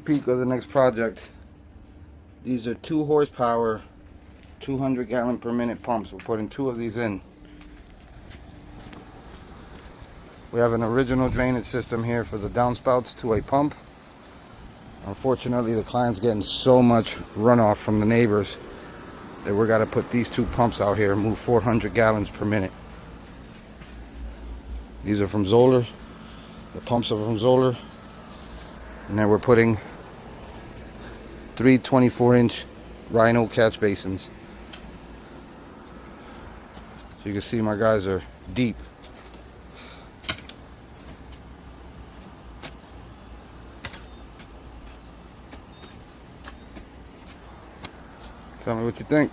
sneak peek of the next project. These are 2 horsepower, 200 gallon per minute pumps. We're putting 2 of these in. We have an original drainage system here for the downspouts to a pump. Unfortunately, the client's getting so much runoff from the neighbors that we're gotta put these 2 pumps out here and move 400 gallons per minute. These are from Zoller. The pumps are from Zoller. And then we're putting 3 24-inch Rhino catch basins. So you can see my guys are deep. Tell me what you think.